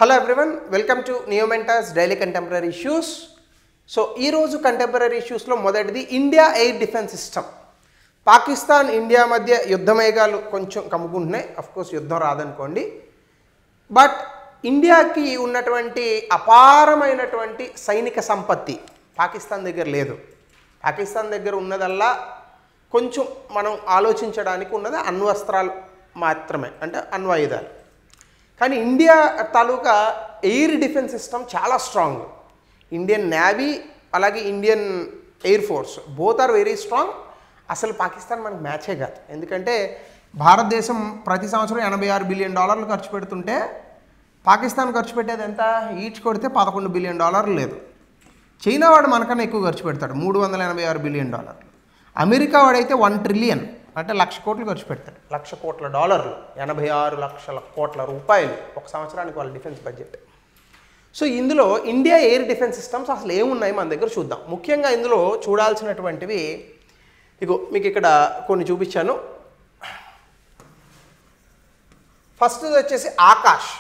Hello everyone, welcome to Neomentas Daily Contemporary Issues. So, ee roju contemporary issues lo modatiది India Air Defense System. Pakistan India madhya yuddha మేఘాలు కొంచెం కమ్ముకుంటున్నాయి. Of course యుద్ధం రాదనుకోండి. But ఇండియాకి ఉన్నటువంటి అపారమైనటువంటి సైనిక సంపత్తి పాకిస్తాన్ దగ్గర లేదు. పాకిస్తాన్ దగ్గర ఉన్నదల్లా కొంచెం మనం ఆలోచించడానికి ఉన్నది అణ్వస్త్రాలు మాత్రమే, అంటే అణ్వాయుధాలు. కానీ ఇండియా తాలూకా ఎయిర్ డిఫెన్స్ సిస్టమ్ చాలా స్ట్రాంగ్. ఇండియన్ నేవీ అలాగే Indian air force both are very strong. అసలు పాకిస్తాన్ మనకు మ్యాచే కాదు. ఎందుకంటే భారతదేశం ప్రతి సంవత్సరం $86 బిలియన్ ఖర్చు పెడుతుంటే పాకిస్తాన్ ఖర్చు పెట్టేది ఎంత? ఈచ్ కొడితే $11 బిలియన్ లేదు. చైనా వాడు మనకన్నా ఎక్కువ ఖర్చు పెడతాడు, $386 బిలియన్. అమెరికా వాడైతే 1 ట్రిలియన్ అంటే 1,00,000 కోట్లు ఖర్చు పెడతాడు. $1,00,000 కోట్ల, 86 లక్షల కోట్ల రూపాయలు ఒక సంవత్సరానికి వాళ్ళ డిఫెన్స్ బడ్జెట్. సో ఇందులో ఇండియా ఎయిర్ డిఫెన్స్ సిస్టమ్స్ అసలు ఏమున్నాయి మన దగ్గర చూద్దాం. ముఖ్యంగా ఇందులో చూడాల్సినటువంటివి ఇగో మీకు ఇక్కడ కొన్ని చూపించాను. ఫస్ట్ వచ్చేసి ఆకాష్.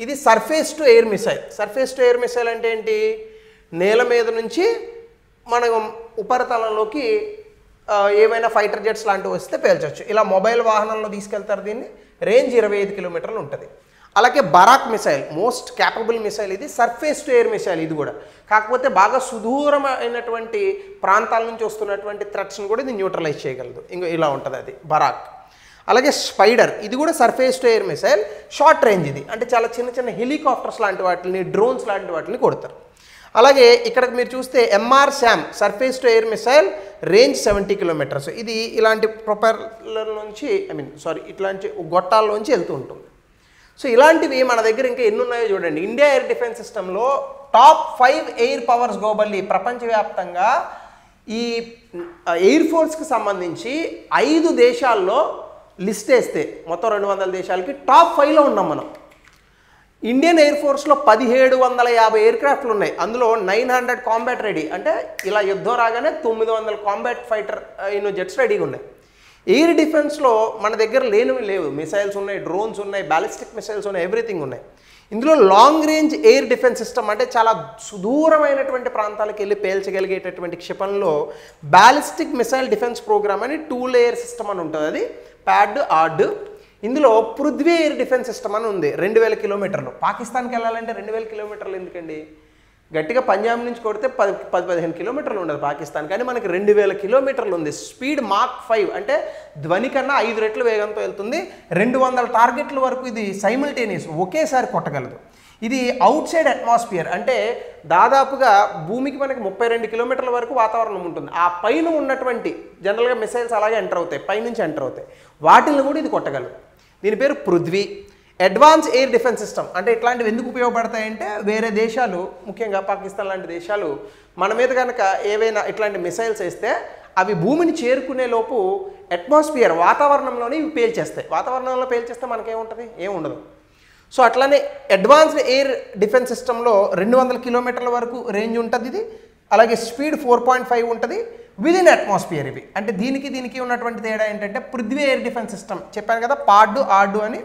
ఇది surface to air missile. Surface to air missile అంటే ఏంటి? నేల మీద నుంచి మనం ఉపరితలంలోకి ఏమైనా ఫైటర్ జెట్స్ లాంటివి వస్తే పేల్చవచ్చు. ఇలా మొబైల్ వాహనంలో తీసుకెళ్తారు. దీన్ని రేంజ్ 25 కిలోమీటర్లు ఉంటుంది. అలాగే Barak missile most capable missile. ఇది సర్ఫేస్ టు ఎయిర్ మిసైల్. ఇది కూడా కాకపోతే బాగా సుదూరమైనటువంటి ప్రాంతాల నుంచి వస్తున్నటువంటి థ్రెట్స్ని కూడా ఇది న్యూట్రలైజ్ చేయగలదు. ఇంకో ఇలా ఉంటుంది అది బరాక్. అలాగే స్పైడర్, ఇది కూడా surface to air missile, short range. ఇది అంటే చాలా చిన్న చిన్న హెలికాప్టర్స్ లాంటి వాటిని, డ్రోన్స్ లాంటి వాటిని కొడతారు. అలాగే ఇక్కడ మీరు చూస్తే MR SAM surface to air missile, range 70 kilometres. ఇది ఇలాంటి ప్రొపెల్లర్ నుంచి ఇట్లాంటి గొట్టాల్లోంచి వెళ్తూ ఉంటుంది. సో ఇలాంటివి మన దగ్గర ఇంకా ఎన్ని ఉన్నాయో చూడండి. ఇండియా ఎయిర్ డిఫెన్స్ సిస్టంలో టాప్ 5 ఎయిర్ పవర్స్ గ్లోబల్లీ, ప్రపంచవ్యాప్తంగా ఈ ఎయిర్ ఫోర్స్కి సంబంధించి 5 దేశాల్లో లిస్ట్ వేస్తే మొత్తం 200 దేశాలకి టాప్ 5లో ఉన్నాం మనం. ఇండియన్ ఎయిర్ ఫోర్స్లో 1750 ఎయిర్ క్రాఫ్ట్లు ఉన్నాయి. అందులో 900 కాంబాట్ రెడీ, అంటే ఇలా యుద్ధం రాగానే 900 కాంబాట్ ఫైటర్ జెట్స్ రెడీగా ఉన్నాయి. ఎయిర్ డిఫెన్స్లో మన దగ్గర లేనివి లేవు. మిసైల్స్ ఉన్నాయి, డ్రోన్స్ ఉన్నాయి, బ్యాలిస్టిక్ మిసైల్స్ ఉన్నాయి, ఎవ్రీథింగ్ ఉన్నాయి. ఇందులో long range air defence system అంటే చాలా సుదూరమైనటువంటి ప్రాంతాలకు వెళ్ళి పేల్చగలిగేటటువంటి క్షిపణిలో బ్యాలిస్టిక్ మిసైల్ డిఫెన్స్ ప్రోగ్రామ్ అని 2 లేయర్ సిస్టమ్ అని ఉంటుంది. అది ప్యాడ్ ఆర్డ్. ఇందులో పృథ్వీ ఎయిర్ డిఫెన్స్ సిస్టమ్ అని ఉంది. 2000 కిలోమీటర్లు. పాకిస్తాన్కి వెళ్ళాలంటే 2000 కిలోమీటర్లు ఎందుకండి? గట్టిగా పంజాబ్ నుంచి కొడితే 10-15 కిలోమీటర్లు ఉండదు పాకిస్తాన్, కానీ మనకి 2000 కిలోమీటర్లు ఉంది. స్పీడ్ మాక్ 5 అంటే ధ్వని కన్నా 5 రెట్లు వేగంతో వెళ్తుంది. 200 టార్గెట్ల వరకు ఇది సైమల్టేనియస్ ఒకేసారి కొట్టగలదు. ఇది అవుట్ సైడ్ అట్మాస్ఫియర్, అంటే దాదాపుగా భూమికి మనకి 32 కిలోమీటర్ల వరకు వాతావరణం ఉంటుంది. ఆ పైన ఉన్నటువంటి జనరల్గా మిసైల్స్ అలాగే ఎంటర్ అవుతాయి, పైనుంచి ఎంటర్ అవుతాయి, వాటిని కూడా ఇది కొట్టగలదు. దీని పేరు Prithvi. Advance air defence system అంటే ఇట్లాంటివి ఎందుకు ఉపయోగపడతాయంటే వేరే దేశాలు, ముఖ్యంగా పాకిస్తాన్ లాంటి దేశాలు మన మీద కనుక ఏవైనా ఇట్లాంటి మిసైల్స్ వేస్తే అవి భూమిని చేరుకునే లోపు అట్మాస్ఫియర్ వాతావరణంలోనే ఇవి పేల్చేస్తాయి. వాతావరణంలో పేల్చేస్తే మనకేముంటుంది? ఏముండదు. సో అట్లానే అడ్వాన్స్డ్ ఎయిర్ డిఫెన్స్ సిస్టంలో 200 కిలోమీటర్ల వరకు రేంజ్ ఉంటుంది ఇది. అలాగే స్పీడ్ 4.5 ఉంటుంది విదిన్ అట్మాస్ఫియర్. ఇవి అంటే దీనికి ఉన్నటువంటి తేడా ఏంటంటే పృథ్వీ ఎయిర్ డిఫెన్స్ సిస్టమ్ చెప్పాను కదా, పాడ్ ఆర్డు అని.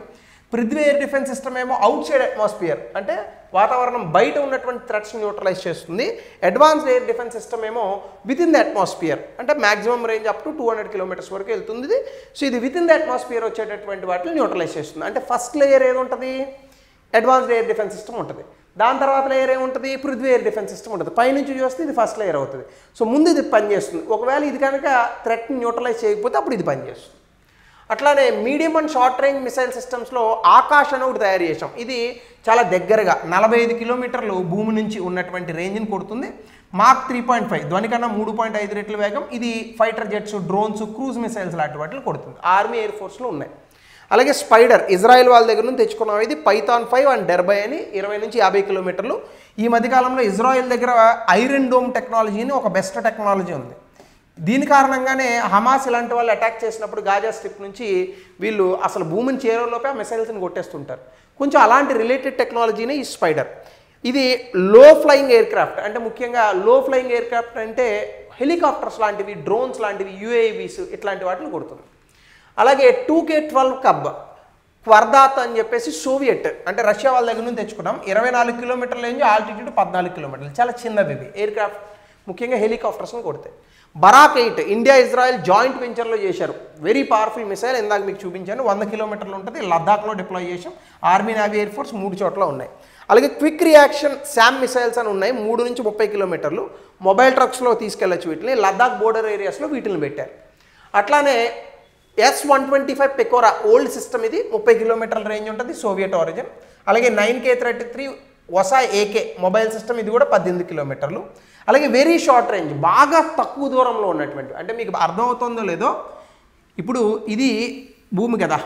పృథ్వీ ఎయిర్ డిఫెన్స్ సిస్టమ్ ఏమో అవుట్ సైడ్ అట్మాస్ఫియర్, అంటే వాతావరణం బయట ఉన్నటువంటి థ్రెట్స్ని న్యూట్రలైజ్ చేస్తుంది. అడ్వాన్స్డ్ ఎయిర్ డిఫెన్స్ సిస్టమ్ ఏమో వితిన్ ద అట్మాస్ఫియర్, అంటే maximum range up to 200 kilometres వరకు వెళ్తుంది ఇది. సో ఇది వితిన్ ద అట్మాస్ఫియర్ వచ్చేటటువంటి వాటిని న్యూట్రలైజ్ చేస్తుంది. అంటే ఫస్ట్ లేయర్ ఏది ఉంటుంది? అడ్వాన్స్డ్ ఎయిర్ డిఫెన్స్ సిస్టమ్ ఉంటుంది. దాని తర్వాత లేయర్ ఏముంటుంది? పృథ్వీ ఎయిర్ డిఫెన్స్ సిస్టమ్ ఉంటుంది. పైనుంచి చూస్తే ఇది ఫస్ట్ లేయర్ అవుతుంది. సో ముందు ఇది పనిచేస్తుంది. ఒకవేళ ఇది కనుక థ్రెట్ని న్యూట్రలైజ్ చేయకపోతే అప్పుడు ఇది పనిచేస్తుంది. అట్లానే medium and short range missile సిస్టమ్స్లో ఆకాష్ అని ఒకటి తయారు చేసాం. ఇది చాలా దగ్గరగా 45 కిలోమీటర్లు భూమి నుంచి ఉన్నటువంటి రేంజ్ని కొడుతుంది. మాక్ 3.5 ధ్వని కన్నా 3.5 రెట్ల వేగం. ఇది fighter jets, drones, cruise missiles లాంటి వాటిని కొడుతుంది. ఆర్మీ ఎయిర్ ఫోర్స్లో ఉన్నాయి. అలాగే స్పైడర్ ఇజ్రాయెల్ వాళ్ళ దగ్గర నుంచి తెచ్చుకున్నాం. ఇది పైథాన్ 5 అండ్ డెర్బై అని 20 నుంచి 50 కిలోమీటర్లు. ఈ మధ్యకాలంలో ఇజ్రాయెల్ దగ్గర ఐరన్ డోమ్ టెక్నాలజీ అని ఒక బెస్ట్ టెక్నాలజీ ఉంది. దీని కారణంగానే హమాస్ ఇలాంటి వాళ్ళు అటాక్ చేసినప్పుడు గాజా స్ట్రిప్ నుంచి వీళ్ళు అసలు భూమిని చేరేలోపే ఆ మిసైల్స్ని కొట్టేస్తుంటారు. కొంచెం అలాంటి రిలేటెడ్ టెక్నాలజీనే ఈ స్పైడర్. ఇది లో ఫ్లయింగ్ ఎయిర్ క్రాఫ్ట్, అంటే ముఖ్యంగా లో ఫ్లయింగ్ ఎయిర్ క్రాఫ్ట్ అంటే హెలికాప్టర్స్ లాంటివి, డ్రోన్స్ లాంటివి, యూఏవీస్ ఇట్లాంటి వాటిని కొడుతుంది. అలాగే 2K12 కబ్ క్వర్దాత్ అని చెప్పేసి సోవియట్ అంటే రష్యా వాళ్ళ దగ్గర నుంచి తెచ్చుకున్నాం. 24 కిలోమీటర్ల రేంజ్, ఆల్టిట్యూడ్ 14 కిలోమీటర్లు, చాలా చిన్నవి ఇవి. ఎయిర్ క్రాఫ్ట్ ముఖ్యంగా హెలికాప్టర్స్ని కొడతాయి. బరాక్ 8 ఇండియా ఇజ్రాయెల్ జాయింట్ వెంచర్లో చేశారు. వెరీ పవర్ఫుల్ మిసైల్, ఇందాక మీకు చూపించాను. 100 కిలోమీటర్లు ఉంటుంది. లద్దాఖ్లో డిప్లాయ్ చేసాం. ఆర్మీ, నేవీ, ఎయిర్ ఫోర్స్ 3 చోట్ల ఉన్నాయి. అలాగే క్విక్ రియాక్షన్ శామ్ మిసైల్స్ అని ఉన్నాయి, 3 నుంచి 30 కిలోమీటర్లు. మొబైల్ ట్రక్స్లో తీసుకెళ్లొచ్చు వీటిని. లద్దాఖ్ బోర్డర్ ఏరియాస్లో వీటిని పెట్టారు. అట్లానే S-125 పెకోరా ఓల్డ్ సిస్టమ్, ఇది 30 కిలోమీటర్ల రేంజ్ ఉంటుంది, సోవియట్ ఆరిజిన్. అలాగే 9K-33 వసా AK మొబైల్ సిస్టమ్, ఇది కూడా 18 కిలోమీటర్లు. అలాగే వెరీ షార్ట్ రేంజ్, బాగా తక్కువ దూరంలో ఉన్నటువంటి, అంటే మీకు అర్థమవుతుందో లేదో, ఇప్పుడు ఇది భూమి కదా,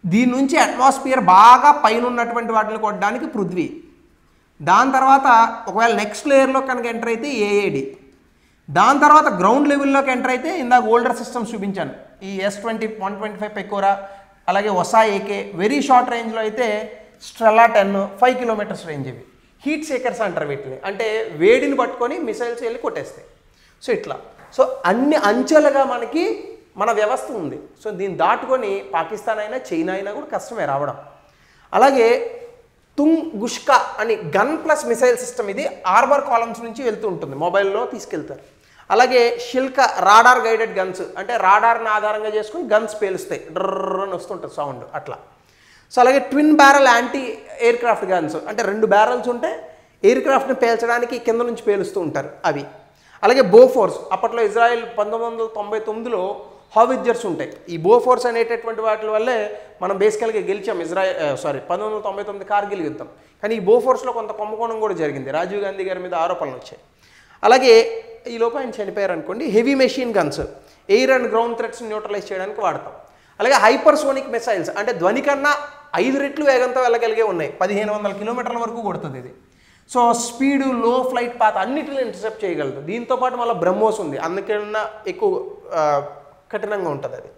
దీని నుంచి అట్మాస్ఫియర్ బాగా పైన ఉన్నటువంటి వాటిని కొట్టడానికి పృథ్వీ, దాని తర్వాత ఒకవేళ నెక్స్ట్ లేయర్లో కనుక ఎంటర్ అయితే AAD, దాని తర్వాత గ్రౌండ్ లెవెల్లోకి ఎంటర్ అయితే ఇందాక ఓల్డర్ సిస్టమ్స్ చూపించాను, ఈ S-125 పెకోరా, అలాగే వసా AK. వెరీ షార్ట్ రేంజ్లో అయితే స్ట్రెలా 10 5 కిలోమీటర్స్ రేంజ్. ఇవి హీట్ సేకర్స్ అంటారు వీటిని, అంటే వేడిని పట్టుకొని మిసైల్స్ వెళ్ళి కొట్టేస్తాయి. సో ఇట్లా, సో అన్ని అంచెలుగా మనకి మన వ్యవస్థ ఉంది. సో దీన్ని దాటుకొని పాకిస్తాన్ అయినా చైనా అయినా కూడా కష్టమే రావడం. అలాగే తుంగుష్కా అని గన్ ప్లస్ మిసైల్ సిస్టమ్, ఇది ఆర్బర్ కాలమ్స్ నుంచి వెళ్తూ ఉంటుంది, మొబైల్లో తీసుకెళ్తారు. అలాగే షిల్క రాడార్ గైడెడ్ గన్స్, అంటే రాడార్ని ఆధారంగా చేసుకుని గన్స్ పేలుస్తాయి, డ్రర్ అని వస్తుంటుంది సౌండ్ అట్లా. సో అలాగే twin barrel anti air craft guns, అంటే 2 బ్యారల్స్ ఉంటే ఎయిర్ క్రాఫ్ట్ని పేల్చడానికి కింద నుంచి పేలుస్తూ ఉంటారు అవి. అలాగే బోఫోర్స్, అప్పట్లో ఇజ్రాయెల్ 1999లో హావిట్జర్స్ ఉంటాయి. ఈ బోఫోర్స్ అనేటటువంటి వాటి వల్లే మనం బేసికల్గా గెలిచాం 1999 కార్గిల్ యుద్ధం. కానీ ఈ బోఫోర్స్లో కొంత కుంభకోణం కూడా జరిగింది, రాజీవ్ గాంధీ గారి మీద ఆరోపణలు వచ్చాయి. అలాగే ఈ లోపు ఆయన చనిపోయారు అనుకోండి. Heavy machine guns, air and ground threats neutralise చేయడానికి వాడతాం. అలాగే హైపర్సోనిక్ మిసైల్స్, అంటే ధ్వని కన్నా 5 రెట్లు వేగంతో వెళ్ళగలిగే ఉన్నాయి, 1500 కిలోమీటర్ల వరకు కొడుతుంది ఇది. సో స్పీడు, లో ఫ్లైట్ పాత్ అన్నిటిని ఇంటర్సెప్ట్ చేయగలదు. దీంతోపాటు మళ్ళీ బ్రహ్మోస్ ఉంది, అందుకన్నా ఎక్కువ కఠినంగా ఉంటుంది అది.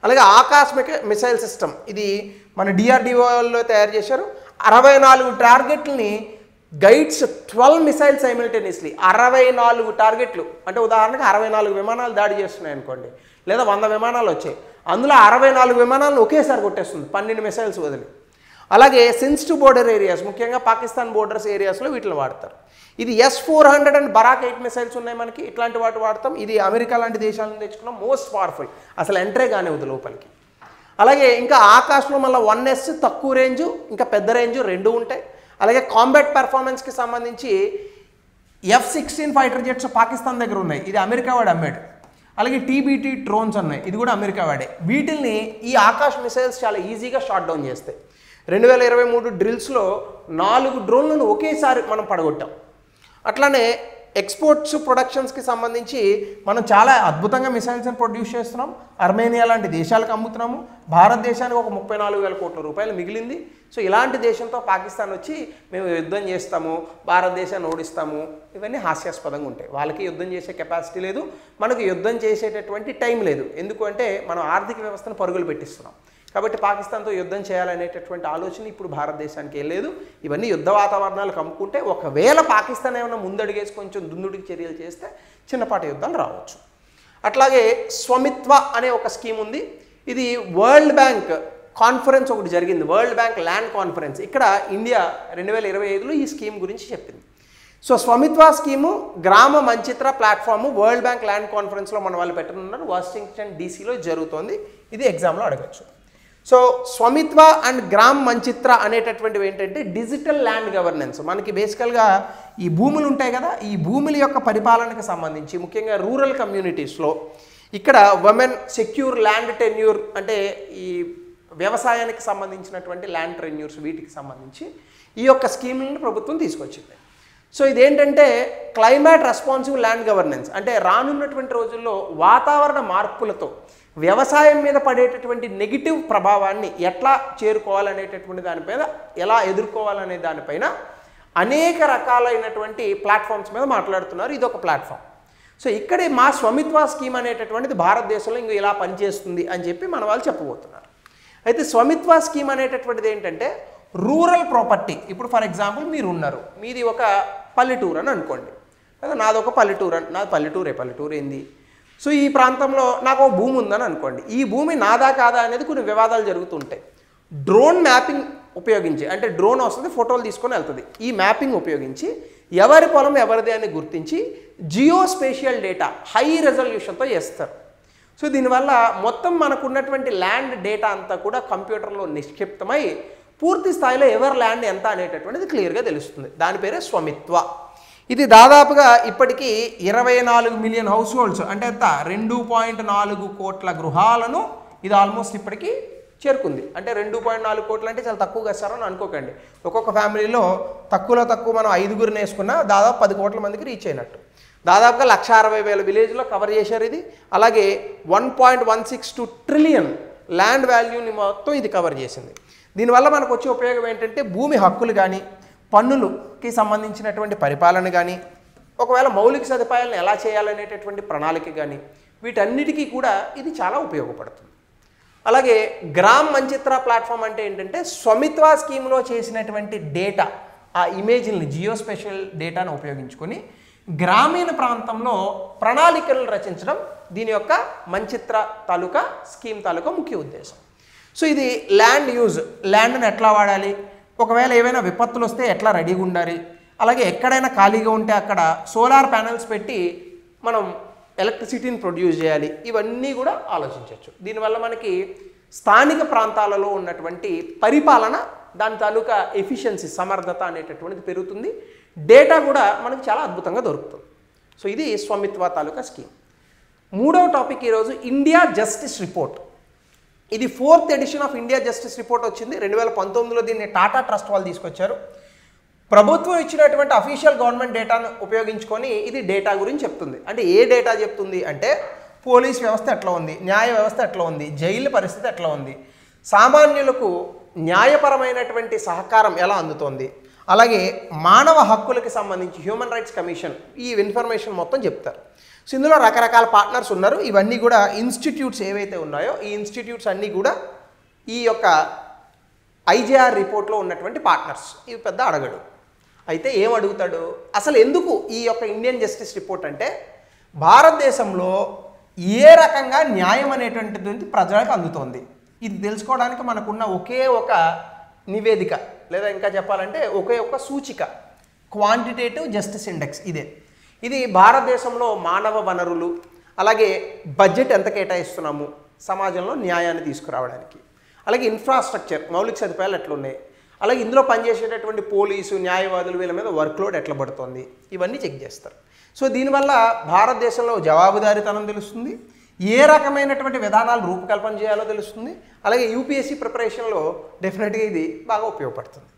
అలాగే ఆకాశ్ మిసైల్ సిస్టమ్, ఇది మన DRDOలో తయారు చేశారు. 64 టార్గెట్లని గైడ్స్ 12 మిసైల్స్ సైమిల్టేనియస్లీ, 64 టార్గెట్లు. అంటే ఉదాహరణకు 64 విమానాలు దాడి చేస్తున్నాయి అనుకోండి, లేదా 100 విమానాలు వచ్చాయి, అందులో 64 విమానాలను ఒకేసారి కొట్టేస్తుంది 12 మిసైల్స్ వదిలి. అలాగే సెన్సిటివ్ బోర్డర్ ఏరియాస్, ముఖ్యంగా పాకిస్తాన్ బోర్డర్స్ ఏరియాస్లో వీటిని వాడతారు. ఇది S-400 అండ్ బరాక్ 8 మిసైల్స్ ఉన్నాయి మనకి, ఇట్లాంటి వాటి వాడతాం. ఇది అమెరికా లాంటి దేశాల నుంచి తెచ్చుకున్నాం, మోస్ట్ పవర్ఫుల్, అసలు ఎంట్రే కానివ్వదు లోపలికి. అలాగే ఇంకా ఆకాశ్లో మళ్ళీ 1S తక్కువ రేంజు, ఇంకా పెద్ద రేంజు 2 ఉంటాయి. అలాగే కాంబాట్ పెర్ఫార్మెన్స్కి సంబంధించి F-16 ఫైటర్ జెట్స్ పాకిస్తాన్ దగ్గర ఉన్నాయి, ఇది అమెరికా వాడు అమ్మాడు. అలాగే TBT డ్రోన్స్ ఉన్నాయి, ఇది కూడా అమెరికా వాడే. వీటిల్ని ఈ ఆకాశ్ మిసైల్స్ చాలా ఈజీగా షాట్ డౌన్ చేస్తాయి. 2023 డ్రిల్స్లో 4 డ్రోన్లను ఒకేసారి మనం పడగొట్టాం. అట్లానే ఎక్స్పోర్ట్స్ ప్రొడక్షన్స్కి సంబంధించి మనం చాలా అద్భుతంగా మిసైల్స్ని ప్రొడ్యూస్ చేస్తున్నాం. అర్మేనియా లాంటి దేశాలకు అమ్ముతున్నాము. భారతదేశానికి ఒక 34,000 కోట్ల రూపాయలు మిగిలింది. సో ఇలాంటి దేశంతో పాకిస్తాన్ వచ్చి మేము యుద్ధం చేస్తాము, భారతదేశాన్ని ఓడిస్తాము, ఇవన్నీ హాస్యాస్పదంగా ఉంటాయి. వాళ్ళకి యుద్ధం చేసే కెపాసిటీ లేదు, మనకు యుద్ధం చేసేటటువంటి టైం లేదు. ఎందుకంటే మనం ఆర్థిక వ్యవస్థను పరుగులు పెట్టిస్తున్నాం. కాబట్టి పాకిస్తాన్తో యుద్ధం చేయాలనేటటువంటి ఆలోచన ఇప్పుడు భారతదేశానికి ఏం లేదు. ఇవన్నీ యుద్ధ వాతావరణాలు కమ్ముకుంటే ఒకవేళ పాకిస్తాన్ ఏమైనా ముందడుగేసి కొంచెం దుందుడికి చర్యలు చేస్తే చిన్నపాటి యుద్ధాలు రావచ్చు. అట్లాగే స్వమిత్వ అనే ఒక స్కీమ్ ఉంది. ఇది వరల్డ్ బ్యాంక్ కాన్ఫరెన్స్ ఒకటి జరిగింది, వరల్డ్ బ్యాంక్ ల్యాండ్ కాన్ఫరెన్స్. ఇక్కడ ఇండియా 2025లో ఈ స్కీమ్ గురించి చెప్పింది. సో స్వమిత్వ స్కీము గ్రామ మంచిత్ర ప్లాట్ఫామ్ వరల్డ్ బ్యాంక్ ల్యాండ్ కాన్ఫరెన్స్లో మన వాళ్ళు పెట్టనున్నారు, వాషింగ్టన్ DCలో జరుగుతోంది. ఇది ఎగ్జామ్లో అడగచ్చు. సో స్వమిత్వ అండ్ గ్రామ్ మంచిత్ర అనేటటువంటివి ఏంటంటే డిజిటల్ ల్యాండ్ గవర్నెన్స్. మనకి బేసికల్గా ఈ భూములు ఉంటాయి కదా, ఈ భూముల యొక్క పరిపాలనకు సంబంధించి ముఖ్యంగా రూరల్ కమ్యూనిటీస్లో ఇక్కడ ఉమెన్ సెక్యూర్ ల్యాండ్ టెన్యూర్, అంటే ఈ వ్యవసాయానికి సంబంధించినటువంటి ల్యాండ్ టెన్యూర్స్, వీటికి సంబంధించి ఈ యొక్క స్కీమ్లను ప్రభుత్వం తీసుకొచ్చింది. సో ఇదేంటంటే క్లైమేట్ రెస్పాన్సివ్ ల్యాండ్ గవర్నెన్స్, అంటే రానున్నటువంటి రోజుల్లో వాతావరణ మార్పులతో వ్యవసాయం మీద పడేటటువంటి నెగిటివ్ ప్రభావాన్ని ఎట్లా చేరుకోవాలనేటటువంటి దానిపైన, ఎలా ఎదుర్కోవాలనే దానిపైన అనేక రకాలైనటువంటి ప్లాట్ఫామ్స్ మీద మాట్లాడుతున్నారు. ఇది ఒక ప్లాట్ఫామ్. సో ఇక్కడే మా స్వమిత్వ స్కీమ్ అనేటటువంటిది భారతదేశంలో ఇంక ఇలా పనిచేస్తుంది అని చెప్పి మన వాళ్ళు చెప్పబోతున్నారు. అయితే స్వమిత్వ స్కీమ్ అనేటటువంటిది ఏంటంటే రూరల్ ప్రాపర్టీ. ఇప్పుడు ఫర్ ఎగ్జాంపుల్ మీరు ఉన్నారు, మీది ఒక పల్లెటూరు అని అనుకోండి, లేదా నాది ఒక పల్లెటూరు అని, నాది పల్లెటూరు ఏంది. సో ఈ ప్రాంతంలో నాకు ఒక భూమి ఉందని అనుకోండి, ఈ భూమి నాదా కాదా అనేది కొన్ని వివాదాలు జరుగుతుంటాయి. డ్రోన్ మ్యాపింగ్ ఉపయోగించి, అంటే డ్రోన్ వస్తుంది ఫోటోలు తీసుకొని వెళ్తుంది, ఈ మ్యాపింగ్ ఉపయోగించి ఎవరి పొలం ఎవరిది అని గుర్తించి జియోస్పేషియల్ డేటా హై రెజల్యూషన్తో చేస్తారు. సో దీనివల్ల మొత్తం మనకున్నటువంటి ల్యాండ్ డేటా అంతా కూడా కంప్యూటర్లో నిక్షిప్తమై పూర్తి స్థాయిలో ఎవరి ల్యాండ్ ఎంత అనేటటువంటిది క్లియర్గా తెలుస్తుంది. దాని పేరే స్వమిత్వ. ఇది దాదాపుగా ఇప్పటికీ 24 మిలియన్ హౌస్ హోల్డ్స్, అంటే ఎంత 2.4 కోట్ల గృహాలను ఇది ఆల్మోస్ట్ ఇప్పటికీ చేరుకుంది. అంటే 2.4 కోట్లు అంటే చాలా తక్కువ కస్తారని అనుకోకండి. ఒక్కొక్క ఫ్యామిలీలో తక్కువలో తక్కువ మనం 5గురిని వేసుకున్నా దాదాపు 10 కోట్ల మందికి రీచ్ అయినట్టు. దాదాపుగా 1,60,000 విలేజ్లో కవర్ చేశారు ఇది. అలాగే 1.162 ట్రిలియన్ ల్యాండ్ వాల్యూని మొత్తం ఇది కవర్ చేసింది. దీనివల్ల మనకు వచ్చే ఉపయోగం ఏంటంటే భూమి హక్కులు కానీ, పన్నులకి సంబంధించినటువంటి పరిపాలన కానీ, ఒకవేళ మౌలిక సదుపాయాలను ఎలా చేయాలనేటటువంటి ప్రణాళిక కానీ, వీటన్నిటికీ కూడా ఇది చాలా ఉపయోగపడుతుంది. అలాగే గ్రామ్ మంచిత్ర ప్లాట్ఫామ్ అంటే ఏంటంటే స్వమిత్వ స్కీమ్లో చేసినటువంటి డేటా, ఆ ఇమేజ్ని జియోస్పేషియల్ డేటాను ఉపయోగించుకొని గ్రామీణ ప్రాంతంలో ప్రణాళికలను రచించడం దీని యొక్క మంచిత్ర తాలూకా స్కీమ్ తాలూకా ముఖ్య ఉద్దేశం. సో ఇది ల్యాండ్ యూజ్, ల్యాండ్ని ఎట్లా వాడాలి, ఒకవేళ ఏవైనా విపత్తులు వస్తే ఎట్లా రెడీగా ఉండాలి, అలాగే ఎక్కడైనా ఖాళీగా ఉంటే అక్కడ సోలార్ ప్యానెల్స్ పెట్టి మనం ఎలక్ట్రిసిటీని ప్రొడ్యూస్ చేయాలి, ఇవన్నీ కూడా ఆలోచించవచ్చు. దీనివల్ల మనకి స్థానిక ప్రాంతాలలో ఉన్నటువంటి పరిపాలన, దాని తాలూకా ఎఫిషియన్సీ, సమర్థత అనేటటువంటిది పెరుగుతుంది. డేటా కూడా మనకి చాలా అద్భుతంగా దొరుకుతుంది. సో ఇది స్వమిత్వ తాలూకా స్కీమ్. మూడవ టాపిక్ ఈరోజు ఇండియా జస్టిస్ రిపోర్ట్. ఇది 4th edition of India justice report వచ్చింది. 2019లో దీన్ని టాటా ట్రస్ట్ వాళ్ళు తీసుకొచ్చారు. ప్రభుత్వం ఇచ్చినటువంటి అఫీషియల్ గవర్నమెంట్ డేటాను ఉపయోగించుకొని ఇది డేటా గురించి చెప్తుంది. అంటే ఏ డేటా చెప్తుంది అంటే పోలీస్ వ్యవస్థ ఎట్లా ఉంది, న్యాయ వ్యవస్థ ఎట్లా ఉంది, జైలు పరిస్థితి ఎట్లా ఉంది, సామాన్యులకు న్యాయపరమైనటువంటి సహకారం ఎలా అందుతోంది, అలాగే మానవ హక్కులకు సంబంధించి హ్యూమన్ రైట్స్ కమిషన్, ఈ ఇన్ఫర్మేషన్ మొత్తం చెప్తారు. సో ఇందులో రకరకాల పార్ట్నర్స్ ఉన్నారు. ఇవన్నీ కూడా ఇన్స్టిట్యూట్స్ ఏవైతే ఉన్నాయో ఈ ఇన్స్టిట్యూట్స్ అన్నీ కూడా ఈ యొక్క ఐజేఆర్ రిపోర్ట్లో ఉన్నటువంటి పార్ట్నర్స్. ఇవి పెద్ద అడగడు. అయితే ఏం అడుగుతాడు, అసలు ఎందుకు ఈ యొక్క ఇండియన్ జస్టిస్ రిపోర్ట్ అంటే భారతదేశంలో ఏ రకంగా న్యాయం అనేటువంటిది ప్రజలకు అందుతోంది, ఇది తెలుసుకోవడానికి మనకున్న ఒకే ఒక నివేదిక, లేదా ఇంకా చెప్పాలంటే ఒకే ఒక సూచిక, క్వాంటిటేటివ్ జస్టిస్ ఇండెక్స్. ఇది భారతదేశంలో మానవ వనరులు, అలాగే బడ్జెట్ ఎంత కేటాయిస్తున్నాము సమాజంలో న్యాయాన్ని తీసుకురావడానికి, అలాగే ఇన్ఫ్రాస్ట్రక్చర్, మౌలిక సదుపాయాలు ఎట్లా ఉన్నాయి, అలాగే ఇందులో పనిచేసేటటువంటి పోలీసు, న్యాయవాదులు, వీళ్ళ మీద వర్క్లోడ్ ఎట్లా పడుతుంది, ఇవన్నీ చెక్ చేస్తారు. సో దీనివల్ల భారతదేశంలో జవాబుదారీతనం తెలుస్తుంది, ఏ రకమైనటువంటి విధానాలు రూపకల్పన చేయాలో తెలుస్తుంది, అలాగే యూపీఎస్సీ ప్రిపరేషన్లో డెఫినెట్గా ఇది బాగా ఉపయోగపడుతుంది.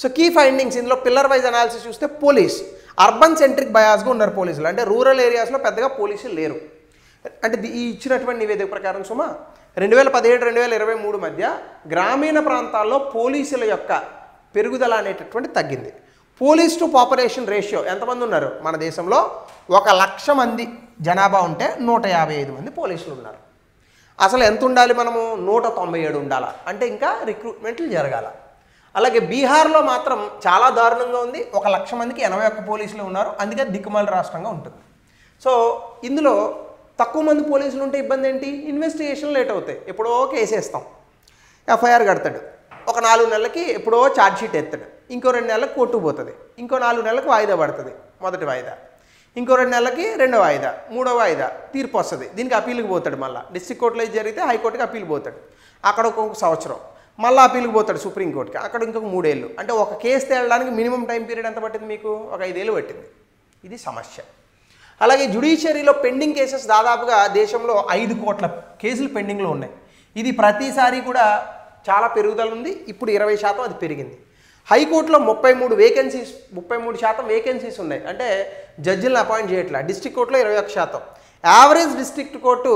సో కీ ఫైండింగ్స్ ఇందులో పిల్లర్ వైజ్ అనాలిసిస్ చూస్తే పోలీస్ అర్బన్ సెంట్రిక్ బయాస్గా ఉన్నారు పోలీసులు, అంటే రూరల్ ఏరియాస్లో పెద్దగా పోలీసులు లేరు. అంటే ఈ ఇచ్చినటువంటి నివేదిక ప్రకారం సుమా 2017-2023 మధ్య గ్రామీణ ప్రాంతాల్లో పోలీసుల యొక్క పెరుగుదల అనేటటువంటి తగ్గింది. పోలీస్ టు పాపులేషన్ రేషియో ఎంతమంది ఉన్నారు మన దేశంలో, 1,00,000 మంది జనాభా ఉంటే 155 మంది పోలీసులు ఉన్నారు. అసలు ఎంత ఉండాలి, మనము 197 ఉండాలా, అంటే ఇంకా రిక్రూట్మెంట్లు జరగాల. అలాగే బీహార్లో మాత్రం చాలా దారుణంగా ఉంది, 1,00,000 మందికి 81 పోలీసులు ఉన్నారు, అందుకే దిక్కుమాల రాష్ట్రంగా ఉంటుంది. సో ఇందులో తక్కువ మంది పోలీసులు ఉంటే ఇబ్బంది ఏంటి, ఇన్వెస్టిగేషన్ లేట్ అవుతాయి, ఎప్పుడో కేసు వేస్తాం, ఎఫ్ఐఆర్ కడతాడు, ఒక 4 నెలలకి ఎప్పుడో ఛార్జ్షీట్ ఎత్తాడు, ఇంకో 2 నెలలకు కోర్టుకు పోతుంది, ఇంకో 4 నెలలకు వాయిదా పడుతుంది, మొదటి వాయిదా, ఇంకో 2 నెలలకి రెండో వాయిదా, మూడో వాయిదా, తీర్పు వస్తుంది, దీనికి అప్పీల్కి పోతాడు, మళ్ళీ డిస్ట్రిక్ట్ కోర్టులో ఇది జరిగితే హైకోర్టుకి అప్పీల్ పోతాడు, అక్కడ ఒక్కొక్క సంవత్సరం, మళ్ళీ అప్పీల్కి పోతాడు సుప్రీంకోర్టుకి, అక్కడ ఇంకొక 3 ఏళ్ళు. అంటే ఒక కేసు తేలడానికి మినిమం టైం పీరియడ్ ఎంత పట్టింది మీకు, ఒక 5 ఏళ్ళు పట్టింది. ఇది సమస్య. అలాగే జ్యుడిషియరీలో పెండింగ్ కేసెస్ దాదాపుగా దేశంలో 5 కోట్ల కేసులు పెండింగ్లో ఉన్నాయి. ఇది ప్రతిసారి కూడా చాలా పెరుగుదల ఉంది, ఇప్పుడు 20% అది పెరిగింది. హైకోర్టులో 33% వేకెన్సీస్ ఉన్నాయి, అంటే జడ్జిలను అపాయింట్ చేయట్లా. డిస్ట్రిక్ట్ కోర్టులో 21%. యావరేజ్ డిస్ట్రిక్ట్ కోర్టు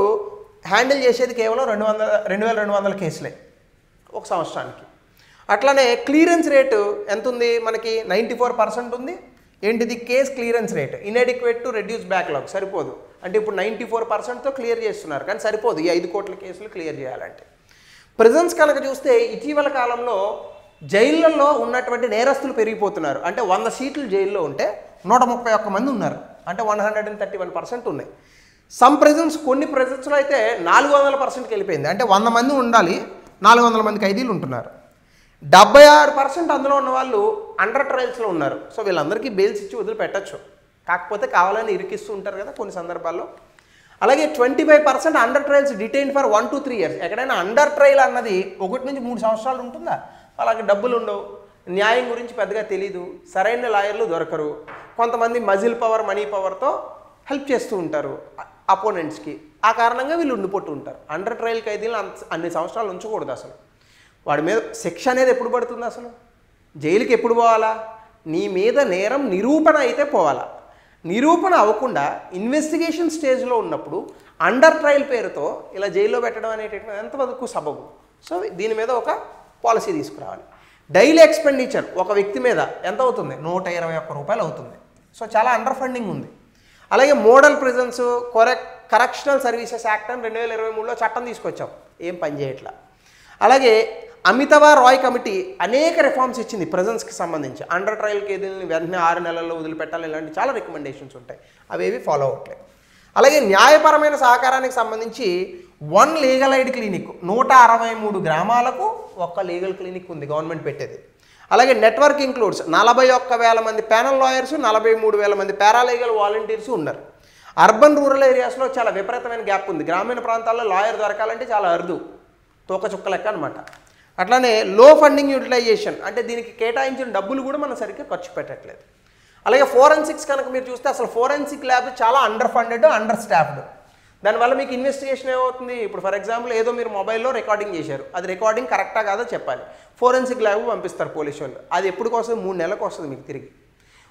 హ్యాండిల్ చేసేది కేవలం 2,200 కేసులే ఒక సంవత్సరానికి. అట్లానే క్లియరెన్స్ రేటు ఎంత ఉంది మనకి, 94% ఉంది. ఏంటిది, case clearance rate inadequate to reduce backlog, సరిపోదు. అంటే ఇప్పుడు 94%తో క్లియర్ చేస్తున్నారు, కానీ సరిపోదు ఈ 5 కోట్ల కేసులు క్లియర్ చేయాలంటే. ప్రిజన్స్ కనుక చూస్తే ఇటీవల కాలంలో జైళ్ళల్లో ఉన్నటువంటి నేరస్తులు పెరిగిపోతున్నారు. అంటే 100 సీట్లు జైల్లో ఉంటే 131 మంది ఉన్నారు, అంటే 131% ఉన్నాయి. సమ్ ప్రిజన్స్, కొన్ని ప్రిజన్స్లో అయితే 400%కి వెళ్ళిపోయింది, అంటే 100 మంది ఉండాలి, 400 మంది ఖైదీలు ఉంటున్నారు. 76% అందులో ఉన్న వాళ్ళు అండర్ ట్రయల్స్లో ఉన్నారు. సో వీళ్ళందరికీ బెయిల్స్ ఇచ్చి వదిలిపెట్టచ్చు, కాకపోతే కావాలని ఇరికిస్తూ ఉంటారు కదా కొన్ని సందర్భాల్లో. అలాగే 25% under trials detain for 1 to 3 years. ఎక్కడైనా అండర్ ట్రయల్ అన్నది 1 నుంచి 3 సంవత్సరాలు ఉంటుందా? అలాగే డబ్బులు ఉండవు, న్యాయం గురించి పెద్దగా తెలీదు, సరైన లాయర్లు దొరకరు, కొంతమంది మజిల్ పవర్ మనీ పవర్తో హెల్ప్ చేస్తూ ఉంటారు అపోనెంట్స్కి. ఆ కారణంగా వీళ్ళు ఉండిపోతూ ఉంటారు. అండర్ ట్రయల్ ఖైదీలను అన్ని సంవత్సరాలు ఉంచకూడదు. అసలు వాడి మీద శిక్ష అనేది ఎప్పుడు పడుతుంది? అసలు జైలుకి ఎప్పుడు పోవాలా? నీ మీద నేరం నిరూపణ అయితే పోవాలా. నిరూపణ అవ్వకుండా ఇన్వెస్టిగేషన్ స్టేజ్లో ఉన్నప్పుడు అండర్ ట్రయల్ పేరుతో ఇలా జైల్లో పెట్టడం అనేటటువంటి ఎంతవరకు సబబు? సో దీని మీద ఒక పాలసీ తీసుకురావాలి. డైలీ ఎక్స్పెండిచర్ ఒక వ్యక్తి మీద ఎంత అవుతుంది? 121 రూపాయలు అవుతుంది. సో చాలా అండర్ ఫండింగ్ ఉంది. అలాగే model prisons correctional services act అని 2023లో చట్టం తీసుకొచ్చాం, ఏం పనిచేయట్లా. అలాగే అమితాబ్ రాయ్ కమిటీ అనేక రిఫార్మ్స్ ఇచ్చింది ప్రిజన్స్కి సంబంధించి. అండర్ ట్రయల్ కేసులను వెంటనే 6 నెలల్లో వదిలిపెట్టాలి, ఇలాంటి చాలా రికమెండేషన్స్ ఉంటాయి, అవేవి ఫాలో అవ్వట్లేదు. అలాగే న్యాయపరమైన సహకారానికి సంబంధించి 1 లీగల్ ఎయిడ్ క్లినిక్ 163 గ్రామాలకు 1 లీగల్ క్లినిక్ ఉంది గవర్నమెంట్ పెట్టేది. అలాగే నెట్వర్క్ ఇంక్లూడ్స్ 41,000 మంది ప్యానల్ లాయర్స్, 43,000 మంది పారాలీగల్ వాలంటీర్స్ ఉన్నారు. అర్బన్ రూరల్ ఏరియాస్లో చాలా విపరీతమైన గ్యాప్ ఉంది. గ్రామీణ ప్రాంతాల్లో లాయర్ దొరకాలంటే చాలా అరుదు, తోకచుక్క లెక్క అనమాట. అట్లానే లో ఫండింగ్ యూటిలైజేషన్, అంటే దీనికి కేటాయించిన డబ్బులు కూడా మనం సరిగ్గా ఖర్చు పెట్టట్లేదు. అలాగే ఫోరెన్సిక్స్ కనుక మీరు చూస్తే అసలు ఫోరెన్సిక్ ల్యాబ్ చాలా అండర్ ఫండెడ్, అండర్ స్టాఫ్డ్. దానివల్ల మీకు ఇన్వెస్టిగేషన్ ఏమవుతుంది? ఇప్పుడు ఫర్ ఎగ్జాంపుల్ ఏదో మీరు మొబైల్లో రికార్డింగ్ చేశారు, అది రికార్డింగ్ కరెక్టా కాదో చెప్పాలి, ఫోరెన్సిక్ ల్యాబ్ పంపిస్తారు పోలీసు వాళ్ళు. అది ఎప్పటికి వస్తుంది? 3 నెలలకు వస్తుంది మీకు తిరిగి.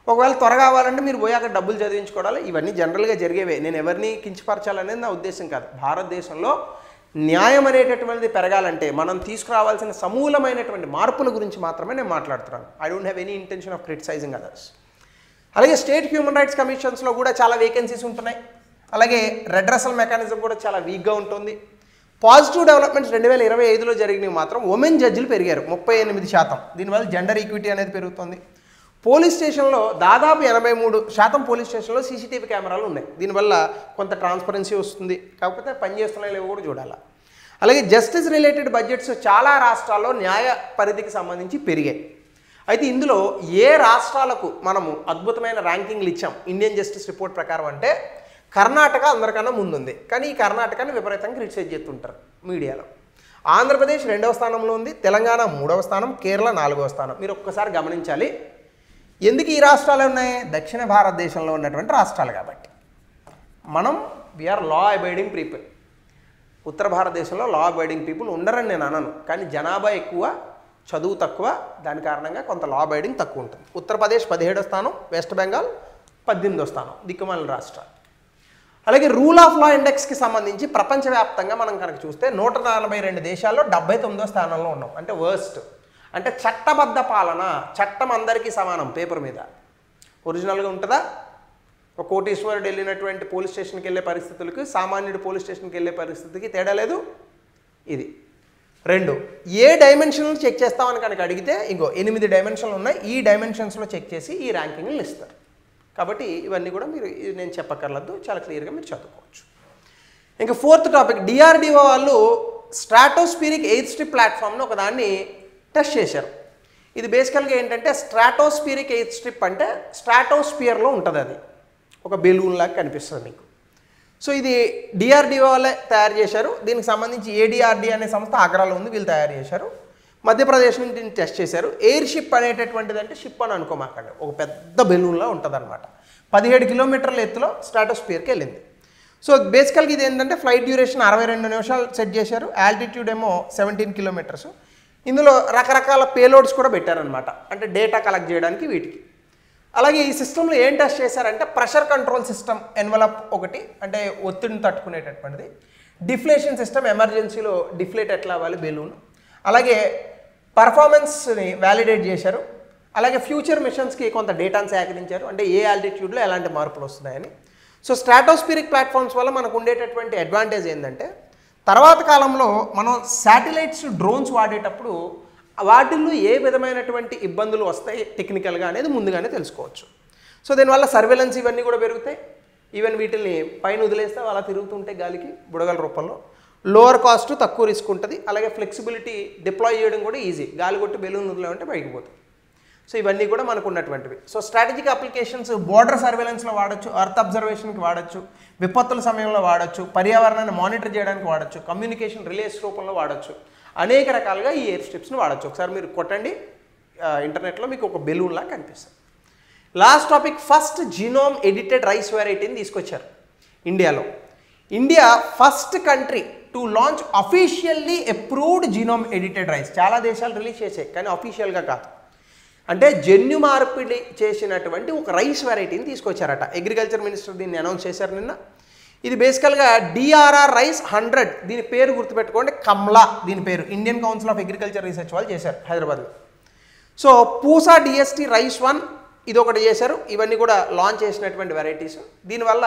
ఒకవేళ త్వరగా కావాలంటే మీరు పోయి అక్కడ డబ్బులు చదివించుకోవాలి. ఇవన్నీ జనరల్గా జరిగేవే, నేను ఎవరిని కించపరచాలనేది నా ఉద్దేశం కాదు. భారతదేశంలో న్యాయం అనేటటువంటిది పెరగాలంటే మనం తీసుకురావాల్సిన సమూలమైనటువంటి మార్పుల గురించి మాత్రమే నేను మాట్లాడుతున్నాను. I don't have any intention of criticising others. అలాగే స్టేట్ హ్యూమన్ రైట్స్ కమిషన్స్లో కూడా చాలా వేకెన్సీస్ ఉంటున్నాయి. అలాగే రెడ్రెసల్ మెకానిజం కూడా చాలా వీక్గా ఉంటుంది. పాజిటివ్ డెవలప్మెంట్స్ 2025లో జరిగినవి మాత్రం ఉమెన్ జడ్జిలు పెరిగారు 38%. దీనివల్ల జెండర్ ఈక్విటీ అనేది పెరుగుతుంది. పోలీస్ స్టేషన్లో దాదాపు 83% పోలీస్ స్టేషన్లో సీసీటీవీ కెమెరాలు ఉన్నాయి. దీనివల్ల కొంత ట్రాన్స్పరెన్సీ వస్తుంది, కాకపోతే పనిచేస్తున్నాయో లేవో కూడా చూడాలి. అలాగే జస్టిస్ రిలేటెడ్ బడ్జెట్స్ చాలా రాష్ట్రాల్లో న్యాయ పరిధికి సంబంధించి పెరిగాయి. అయితే ఇందులో ఏ రాష్ట్రాలకు మనము అద్భుతమైన ర్యాంకింగ్లు ఇచ్చాం ఇండియన్ జస్టిస్ రిపోర్ట్ ప్రకారం అంటే కర్ణాటక అందరికన్నా ముందుంది. కానీ ఈ కర్ణాటకని విపరీతంగా క్రిటిసైజ్ చేస్తుంటారు మీడియాలో. ఆంధ్రప్రదేశ్ 2వ స్థానంలో ఉంది, తెలంగాణ 3వ స్థానం, కేరళ 4వ స్థానం. మీరు ఒక్కసారి గమనించాలి, ఎందుకు ఈ రాష్ట్రాలు ఉన్నాయి? దక్షిణ భారతదేశంలో ఉన్నటువంటి రాష్ట్రాలు కాబట్టి. మనం వీఆర్ లా అబైడింగ్ పీపుల్. ఉత్తర భారతదేశంలో లా అబైడింగ్ పీపుల్ ఉండరని నేను అనను, కానీ జనాభా ఎక్కువ, చదువు తక్కువ, దాని కారణంగా కొంత లా అబైడింగ్ తక్కువ ఉంటుంది. ఉత్తరప్రదేశ్ 17వ స్థానం, వెస్ట్ బెంగాల్ 18వ స్థానం, దిక్కుమాలిన రాష్ట్రాలు. అలాగే రూల్ ఆఫ్ లా ఇండెక్స్కి సంబంధించి ప్రపంచవ్యాప్తంగా మనం కనుక చూస్తే 142 దేశాల్లో 79వ స్థానంలో ఉన్నాం. అంటే వర్స్ట్. అంటే చట్టబద్ధ పాలన, చట్టం అందరికీ సమానం పేపర్ మీద. ఒరిజినల్గా ఉంటుందా? ఒక కోటీశ్వరుడు వెళ్ళినటువంటి పోలీస్ స్టేషన్కి వెళ్ళే పరిస్థితులకి సామాన్యుడు పోలీస్ స్టేషన్కి వెళ్ళే పరిస్థితికి తేడా లేదు. ఇది 2. ఏ డైమెన్షన్లు చెక్ చేస్తామని కనుక అడిగితే ఇంకో 8 డైమెన్షన్లు ఉన్నాయి. ఈ డైమెన్షన్స్లో చెక్ చేసి ఈ ర్యాంకింగ్లు ఇస్తారు. కాబట్టి ఇవన్నీ కూడా మీరు నేను చెప్పక్కర్లేదు, చాలా క్లియర్గా మీరు చదువుకోవచ్చు. ఇంకా 4th టాపిక్, డిఆర్డిఓ వాళ్ళు స్ట్రాటోస్ఫిరిక్ ఎయిర్ స్ట్రిప్ ప్లాట్ఫామ్ను ఒకదాన్ని టెస్ట్ చేశారు. ఇది బేసికల్గా ఏంటంటే స్ట్రాటోస్ఫిరిక్ ఎయిర్ స్ట్రిప్ అంటే స్ట్రాటోస్ఫియర్లో ఉంటుంది, అది ఒక బెలూన్ లాగా కనిపిస్తుంది మీకు. సో ఇది డిఆర్డిఓ వాళ్ళే తయారు చేశారు. దీనికి సంబంధించి ఏడిఆర్డి అనే సంస్థ ఆగ్రాలో ఉంది, వీళ్ళు తయారు చేశారు. మధ్యప్రదేశ్ నుంచి దీన్ని టెస్ట్ చేశారు. ఎయిర్ షిప్ అనేటటువంటిది అంటే షిప్ అని అనుకోమాకండి, ఒక పెద్ద బెలూన్లా ఉంటుంది అనమాట. 17 కిలోమీటర్ల ఎత్తులో స్ట్రాటోస్ఫియర్కి వెళ్ళింది. సో బేసికల్గా ఇది ఏంటంటే ఫ్లైట్ డ్యూరేషన్ 62 నిమిషాలు సెట్ చేశారు, ఆల్టిట్యూడ్ ఏమో 17 కిలోమీటర్స్. ఇందులో రకరకాల పేలోడ్స్ కూడా పెట్టారనమాట, అంటే డేటా కలెక్ట్ చేయడానికి వీటికి. అలాగే ఈ సిస్టంలో ఏం టెస్ట్ చేశారంటే ప్రెషర్ కంట్రోల్ సిస్టమ్ ఎన్వలప్ ఒకటి, అంటే ఒత్తిడిని తట్టుకునేటటువంటిది. డిఫ్లేషన్ సిస్టమ్, ఎమర్జెన్సీలో డిఫ్లేట్ ఎట్లా అవ్వాలి బెలూన్. అలాగే పర్ఫార్మెన్స్ని వ్యాలిడేట్ చేశారు. అలాగే ఫ్యూచర్ మిషన్స్కి కొంత డేటాను సేకరించారు, అంటే ఏ ఆల్టిట్యూడ్లో ఎలాంటి మార్పులు వస్తున్నాయని. సో స్ట్రాటోస్ఫిరిక్ ప్లాట్ఫామ్స్ వల్ల మనకు ఉండేటటువంటి అడ్వాంటేజ్ ఏంటంటే తర్వాత కాలంలో మనం శాటిలైట్స్, డ్రోన్స్ వాడేటప్పుడు వాటిల్లో ఏ విధమైనటువంటి ఇబ్బందులు వస్తాయి టెక్నికల్గా అనేది ముందుగానే తెలుసుకోవచ్చు. సో దీనివల్ల సర్వేలెన్స్ ఇవన్నీ కూడా పెరుగుతాయి. ఈవెన్ వీటిని పైన వదిలేస్తే అలా తిరుగుతుంటే గాలికి బుడగల రూపంలో లోవర్ కాస్ట్, తక్కువ రిస్క్ ఉంటుంది. అలాగే ఫ్లెక్సిబిలిటీ, డిప్లాయ్ చేయడం కూడా ఈజీ. గాలి కొట్టి బెలూన్ వదిలేమంటే బయటకు పోతుంది. సో ఇవన్నీ కూడా మనకు ఉన్నటువంటివి. సో స్ట్రాటజిక్ అప్లికేషన్స్ బోర్డర్ సర్వేలెన్స్లో వాడచ్చు, ఎర్త్ అబ్జర్వేషన్కి వాడచ్చు, విపత్తుల సమయంలో వాడచ్చు, పర్యావరణాన్ని మానిటర్ చేయడానికి వాడచ్చు, కమ్యూనికేషన్ రిలేస్ రూపంలో వాడచ్చు, అనేక రకాలుగా ఈ ఎయిర్ స్ట్రిప్స్ని వాడచ్చు. ఒకసారి మీరు కొట్టండి ఇంటర్నెట్లో, మీకు ఒక బెలూన్లా కనిపిస్తుంది. Last topic, first genome edited rice వెరైటీని తీసుకొచ్చారు ఇండియాలో. India first country to launch officially approved genome edited rice. చాలా దేశాలు రిలీజ్ చేసాయి కానీ అఫీషియల్గా కాదు. అంటే జన్యు మార్పిడి చేసినటువంటి ఒక రైస్ వెరైటీని తీసుకొచ్చారట. అగ్రికల్చర్ మినిస్టర్ దీన్ని అనౌన్స్ చేశారు నిన్న. ఇది బేసికల్గా డిఆర్ఆర్ రైస్ 100. దీని పేరు గుర్తుపెట్టుకోండి, కమ్లా దీని పేరు. Indian council of agriculture research వాళ్ళు చేశారు హైదరాబాద్లో. సో పూసా డిఎస్టీ రైస్ 1 ఇది ఒకటి చేశారు. ఇవన్నీ కూడా లాంచ్ చేసినటువంటి వెరైటీస్. దీనివల్ల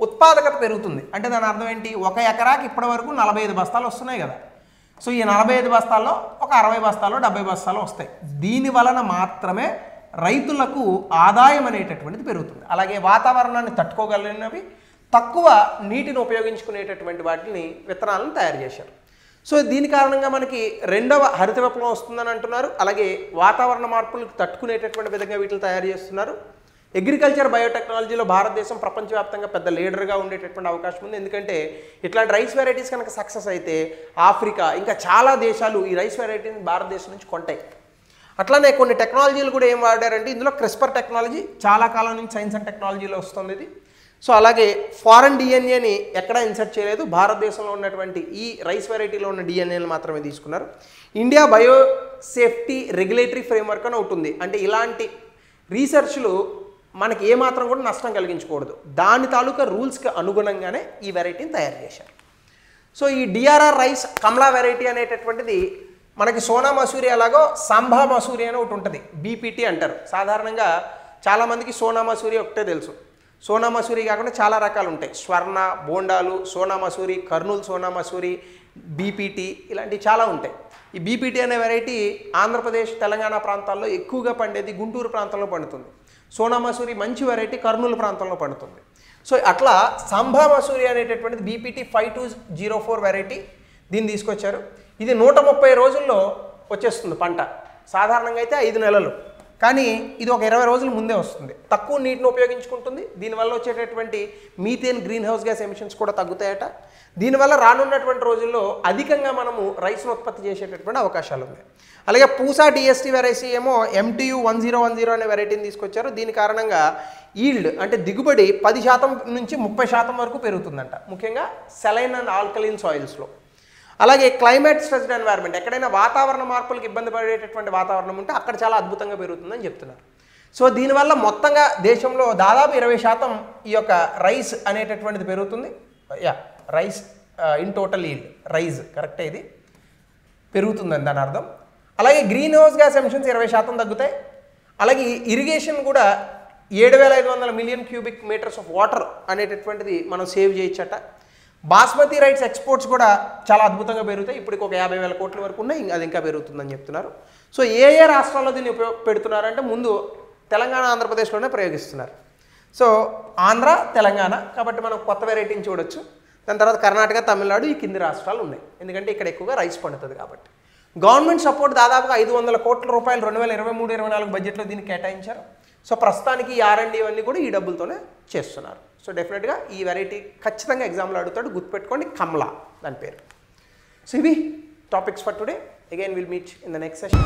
ఉత్పాదకత పెరుగుతుంది. అంటే దాని అర్థం ఏంటి, 1 ఎకరాకి ఇప్పటి వరకు 45 బస్తాలు వస్తున్నాయి కదా. సో ఈ 45 బస్తాల్లో ఒక 60 బస్తాలు 70 బస్తాలు వస్తాయి. దీని వలన మాత్రమే రైతులకు ఆదాయం అనేటటువంటిది పెరుగుతుంది. అలాగే వాతావరణాన్ని తట్టుకోగలిగినవి, తక్కువ నీటిని ఉపయోగించుకునేటటువంటి వాటిని విత్తనాలను తయారు చేశారు. సో దీని కారణంగా మనకి 2వ హరిత విప్లవం వస్తుందని అంటున్నారు. అలాగే వాతావరణ మార్పులకు తట్టుకునేటటువంటి విధంగా వీటిని తయారు చేస్తున్నారు. అగ్రికల్చర్ బయోటెక్నాలజీలో భారతదేశం ప్రపంచవ్యాప్తంగా పెద్ద లీడర్గా ఉండేటటువంటి అవకాశం ఉంది. ఎందుకంటే ఇట్లాంటి రైస్ వెరైటీస్ కనుక సక్సెస్ అయితే ఆఫ్రికా ఇంకా చాలా దేశాలు ఈ రైస్ వెరైటీని భారతదేశం నుంచి కొంటాయి. అట్లానే కొన్ని టెక్నాలజీలు కూడా ఏం వాడారంటే ఇందులో క్రిస్పర్ టెక్నాలజీ చాలా కాలం నుంచి సైన్స్ అండ్ టెక్నాలజీలో వస్తుంది ఇది. సో అలాగే ఫారెన్ డిఎన్ఏని ఎక్కడా ఇన్సర్ట్ చేయలేదు. భారతదేశంలో ఉన్నటువంటి ఈ రైస్ వెరైటీలో ఉన్న డిఎన్ఏని మాత్రమే తీసుకున్నారు. India bio safety regulatory framework అని ఒకటి ఉంది. అంటే ఇలాంటి రీసెర్చ్లు మనకి ఏమాత్రం కూడా నష్టం కలిగించకూడదు. దాని తాలూకా రూల్స్కి అనుగుణంగానే ఈ వెరైటీని తయారు చేశారు. సో ఈ డిఆర్ఆర్ రైస్ కమలా వెరైటీ అనేటటువంటిది మనకి సోనా మసూరి అలాగో సంభా మసూరి అని ఒకటి ఉంటుంది, బీపీటీ అంటారు. సాధారణంగా చాలామందికి సోనా మసూరి ఒకటే తెలుసు. సోనా మసూరి కాకుండా చాలా రకాలు ఉంటాయి. స్వర్ణ, బోండాలు, సోనా మసూరి, కర్నూలు సోనా మసూరి, బీపీటీ ఇలాంటివి చాలా ఉంటాయి. ఈ బీపీటీ అనే వెరైటీ ఆంధ్రప్రదేశ్, తెలంగాణ ప్రాంతాల్లో ఎక్కువగా పండేది, గుంటూరు ప్రాంతంలో పండుతుంది. సోనా మసూరి మంచి వెరైటీ కర్నూలు ప్రాంతంలో పండుతుంది. సో అట్లా సంభా మసూరి అనేటటువంటిది బీపీటీ 5204 వెరైటీ, దీన్ని తీసుకొచ్చారు. ఇది 130 రోజుల్లో వచ్చేస్తుంది పంట. సాధారణంగా అయితే 5 నెలలు, కానీ ఇది ఒక 20 రోజుల ముందే వస్తుంది. తక్కువ నీటిని ఉపయోగించుకుంటుంది. దీనివల్ల వచ్చేటటువంటి methane, green house gas emissions కూడా తగ్గుతాయట. దీనివల్ల రానున్నటువంటి రోజుల్లో అధికంగా మనము రైస్ను ఉత్పత్తి చేసేటటువంటి అవకాశాలు ఉన్నాయి. అలాగే పూసా డిఎస్టీ వెరైటీ ఏమో MTU 1010 అనే వెరైటీని తీసుకొచ్చారు. దీని కారణంగా ఈల్డ్ అంటే దిగుబడి 10% నుంచి 30% వరకు పెరుగుతుందంట, ముఖ్యంగా సెలైన్ అండ్ ఆల్కలీన్ సాయిల్స్లో. అలాగే క్లైమేట్ స్ట్రెస్డ్ ఎన్వైర్న్మెంట్, ఎక్కడైనా వాతావరణ మార్పులకు ఇబ్బంది పడేటటువంటి వాతావరణం ఉంటే అక్కడ చాలా అద్భుతంగా పెరుగుతుందని చెప్తున్నారు. సో దీనివల్ల మొత్తంగా దేశంలో దాదాపు 20% ఈ యొక్క రైస్ అనేటటువంటిది పెరుగుతుంది. Rice in total yield, rice కరెక్టే, ఇది పెరుగుతుందని దాని అర్థం. అలాగే గ్రీన్ హౌస్ గ్యాస్ ఎమిషన్స్ 20% తగ్గుతాయి. అలాగే ఇరిగేషన్ కూడా 7500 million cubic metres of water అనేటటువంటిది మనం సేవ్ చేయొచ్చట. బాస్మతి రైస్ ఎక్స్పోర్ట్స్ కూడా చాలా అద్భుతంగా పెరుగుతాయి. ఇప్పటికి ఒక 50,000 కోట్ల వరకు ఉన్నాయి, అది ఇంకా పెరుగుతుందని చెప్తున్నారు. సో ఏ రాష్ట్రాల్లో దీన్ని పెడుతున్నారంటే ముందు తెలంగాణ, ఆంధ్రప్రదేశ్లోనే ప్రయోగిస్తున్నారు. సో ఆంధ్ర, తెలంగాణ కాబట్టి మనం కొత్త వెరైటీని చూడొచ్చు. దాని తర్వాత కర్ణాటక, తమిళనాడు, ఈ కింది రాష్ట్రాలు ఉన్నాయి, ఎందుకంటే ఇక్కడ ఎక్కువగా రైస్ పండుతుంది కాబట్టి. గవర్నమెంట్ సపోర్ట్ దాదాపుగా 500 కోట్ల రూపాయలు 2023-24 బడ్జెట్లో దీన్ని కేటాయించారు. సో ప్రస్తుతానికి ఈ R&D ఇవన్నీ కూడా ఈ డబ్బులతోనే చేస్తున్నారు. సో డెఫినెట్గా ఈ వెరైటీ ఖచ్చితంగా ఎగ్జామ్లో అడుగుతాడు, గుర్తుపెట్టుకోండి, కమలా దాని పేరు. సో ఇవి topics for today. Again will meet in the next session.